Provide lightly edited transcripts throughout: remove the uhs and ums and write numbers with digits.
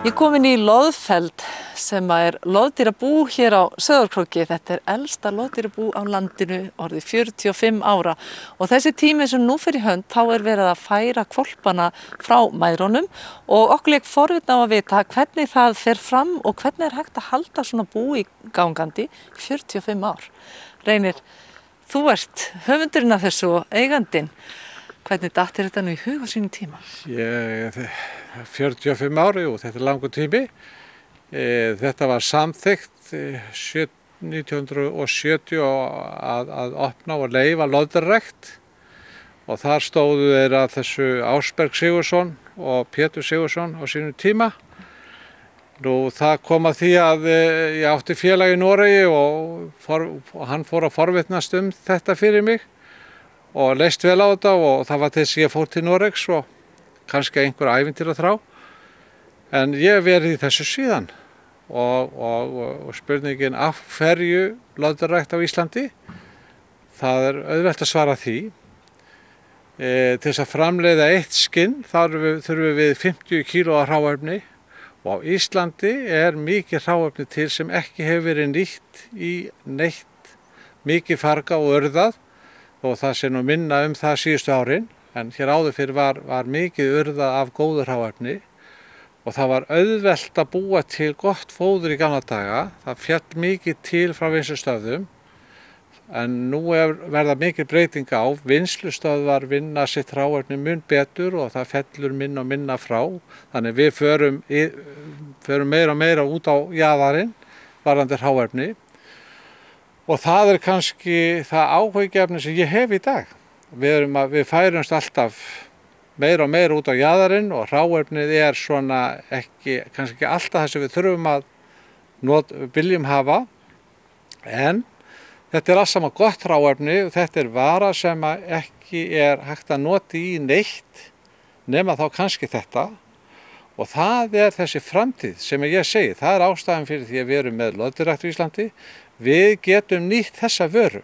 Ég kom inn í Loðfeld sem loðdýrabú hér á Sauðárkróki. Þetta elsta loðdýrabú á landinu, orðið 45 ára. Og þessi tími sem nú fer í hönd, þá verið að færa hvolpana frá mæðrunum og okkur lék forvitni á að vita hvernig það fer fram og hvernig hægt að halda svona bú í gangandi 45 ár. Reynir, þú ert höfundurinn af þessu og eigandinn. Hvernig datt þetta nú í hug á sínum tíma? Ég 45 ári og þetta langur tími. Þetta var samþykkt 1970 að opna og leyfa loðdýrarækt og þar stóðu þeir að þessu Ásberg Sigurðsson og Pétur Sigurðsson á sínum tíma. Nú það kom að því að ég átti félag í Noregi og hann fór að forvitnast þetta fyrir mig. Og leist vel á þetta og það var þess að ég fór til Noregs og kannski einhver ævintýraþrá. En ég hef verið í þessu síðan og spurningin af hverju loðdýrarækt á Íslandi, það auðvelt að svara því. Til þess að framleiða eitt skinn þurfum við 50 kíló af hráefni og á Íslandi mikið hráefni til sem ekki hefur verið nýtt í neitt mikið farga og urðað. Og það sé nú minna það síðustu árin, en hér áður fyrir var mikið urðað af góðu hráefni og það var auðvelt að búa til gott fóður í gamla daga. Það féll mikið til frá vinnslustöðvum, en nú verða mikið breyting á. Vinnslustöðvar vinna sitt hráefni mun betur og það fellur minna og minna frá. Þannig við förum meira og meira út á jaðarinn varðandi hráefni. Og það kannski það áhugaefni sem ég hef í dag. Við færumst alltaf meira og meira út á jaðarinn og hráefnið svona kannski ekki alltaf það sem við þurfum að viljum hafa. En þetta allt saman gott hráefni og þetta vara sem ekki hægt að nota í neitt nema þá kannski þetta. Og það þessi framtíð sem ég segi, það ástæðan fyrir því að við erum með loðdýrarækt í Íslandi. Við getum nýtt þessa vöru,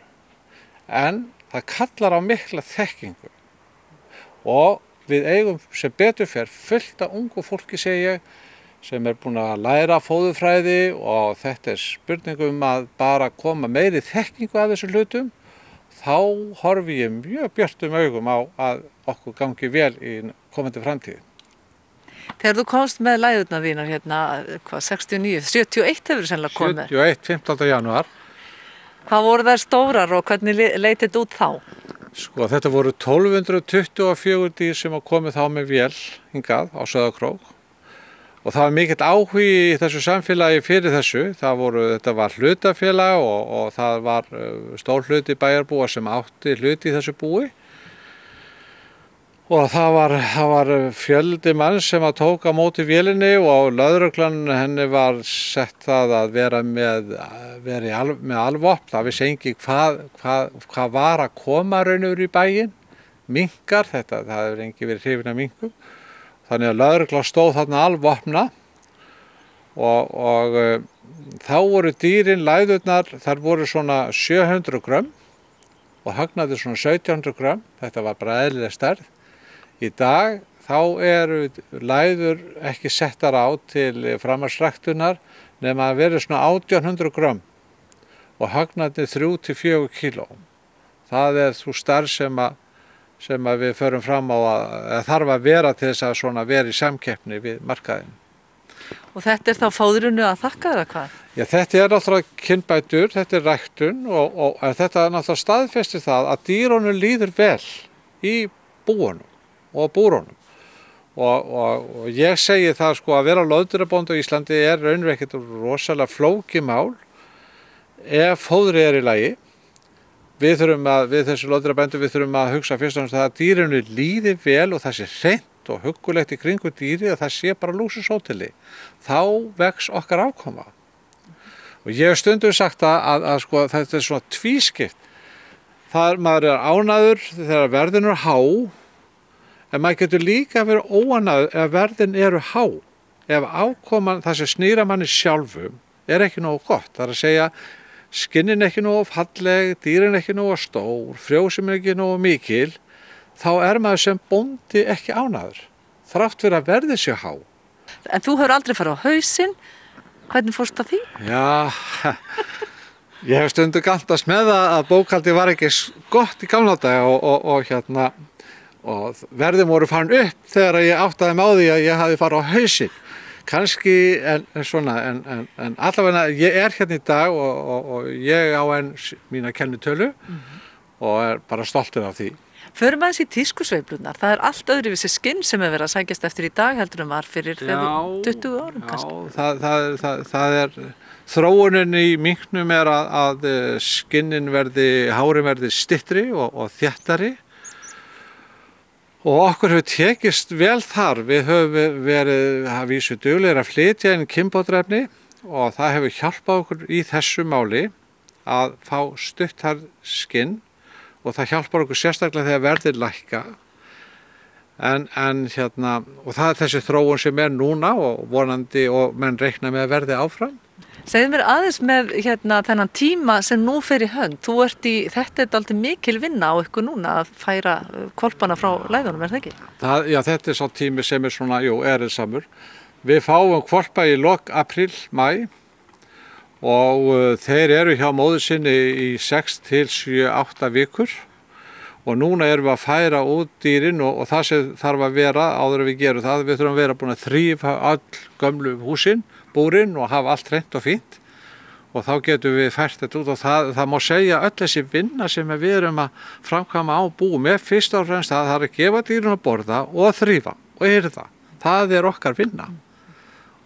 en það kallar á mikla þekkingu og við eigum sem betur fer fullt af ungu fólki, segi ég, sem búin að læra fóðurfræði og þetta spurning að bara koma meiri þekkingu af þessum hlutum. Þá horfi ég mjög björtum augum á að okkur gangi vel í komandi framtíð. Þegar þú komst með læðurnar þínar hérna, 69, 71 hefur sennilega komið. 71, 15. janúar. Hvað voru þær stórar og hvernig leit þetta út þá? Sko, þetta voru 1224 dýr sem komið þá með vél hingað á Sauðárkrók. Og það var mikill áhugi í þessu samfélagi fyrir þessu. Þetta var hlutafélag og það var stór hluti bæjarbúa sem átti hluti í þessu búi. Og það var fjöldi mann sem tók á móti vélinni og lögreglan henni var sett það að vera með alvopn. Það vissi enginn hvað var að koma raun og veru í bæinn. Minkar, það hefur enginn verið hrifinn af minkum. Þannig að lögreglan stóð þarna alvopna og þá voru dýrin, læðurnar, þær voru svona 700 grömm og hagnaði svona 1700 grömm. Þetta var bara eðlileg stærð. Í dag þá eru læður ekki settar á til framhaldsræktunar nema að vera svona 1800 grömm og hagnaði 3 til 4 kíló. Það sú stærð sem við förum fram á að þarf að vera til þess að svona vera í samkeppni við markaðinn. Og þetta þá fóðrinu að þakka eða hvað? Já, þetta náttúrulega kynbætur, þetta ræktun og þetta náttúrulega staðfestir það að dýrunum líður vel í búunum og búrunum og ég segi það sko að vera loðdýrabóndi á Íslandi raunverulega ekkert rosalega flókið mál ef fóðrið í lagi. Við þessu loðdýrabændur þurfum að hugsa fyrst og fremst að dýrinu líði vel og það sé hreint og huggulegt í kringum dýrið og það sé bara lúxushóteli. Þá vex okkar afkoma. Og ég hef stundum sagt að sko, þetta svona tvískipt. Maður ánægður þegar verðin há. En maður getur líka verið óánægður ef verðin eru há. Ef ákoman, það sem snýra manni sjálfum, ekki nógu gott. Það að segja, skinnin ekki nógu falleg, dýrin ekki nógu stór, frjósemin ekki nógu mikil, þá maður sem bóndi ekki ánægður. Þrátt fyrir að verðið sé há. En þú hefur aldrei farið á hausinn. Hvernig fórst það því? Já, ég hef stundu gantast með það að bókhaldi var ekki gott í gamla daga og verðin voru farin upp þegar ég áttaði mig á því að ég hafði farið á hausinn. Kannski en allavega ég er hérna í dag og ég á enn mína kennitölu og er bara stoltur af því. Förum aðeins í tískusveiflunar. Það er allt öðruvísi skinn sem er verið að sækjast eftir í dag heldur var fyrir 20 árum kannski. Já, það er þróunin í minknum er að skinnin hárin verði styttri og þéttari. Og okkur hefur tekist vel þar. Við höfum verið að vísu duglegir að flytja inn kynbótaefni og það hefur hjálpað okkur í þessu máli að fá stutthærð skinn og það hjálpar okkur sérstaklega þegar verðir lækka. Og það er þessi þróun sem er núna og vonandi og menn reikna með að verði áfram. Segðu mér aðeins með þennan tíma sem nú fer í hönd. Þetta er dálítið mikil vinna á ykkur núna að færa hvolpana frá læðunum, er það ekki? Já, þetta er sá tími sem er svona, erilsamur. Við fáum hvolpa í lok apríl, maí og þeir eru hjá móður sinni í 6 til 7-8 vikur og núna erum við að færa út dýrin og það sem þarf að vera áður en við gerum það. Við þurfum að vera búin að þrífa öll gömlu húsin, búrin og hafa allt hreint og fínt og þá getum við fært þetta út og það má segja öll þessi vinna sem við erum að framkvæma á búum með fyrst og fremst það er að gefa dýrun að borða og þrífa og hirða. Það er okkar vinna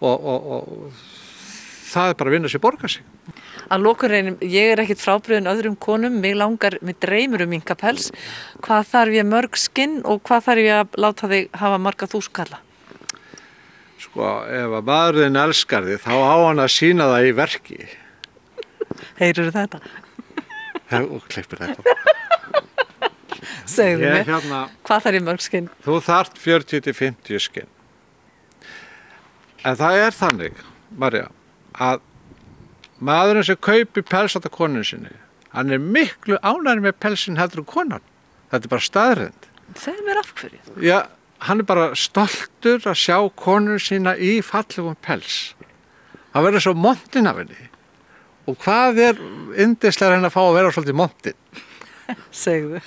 og það er bara vinna sem borgar sig. Að lokureinum, ég er ekkert frábrugðin öðrum konum, mig dreymir minkapels. Hvað þarf ég mörg skinn og hvað þarf ég að láta þig hafa marga þúskalla? Sko, ef að maðurinn elskar þig, þá á hann að sýna það í verki. Heyrðu þetta? Og klippir þetta. Segðu mér, hvað þarf ég mörg skinn? Þú þarft 40-50 skinn. En það er þannig, María, að maðurinn sem kaupir pels handa konunni sinni, hann er miklu ánægður með pelsin heldur en konan. Þetta er bara staðreynd. Segðu mér af hverju. Já, hann er bara stoltur að sjá konunni sína í fallegum pels. Það verður svo montinn af henni. Og hvað er yndislegra en að fá að vera svolítið montinn? Segðu.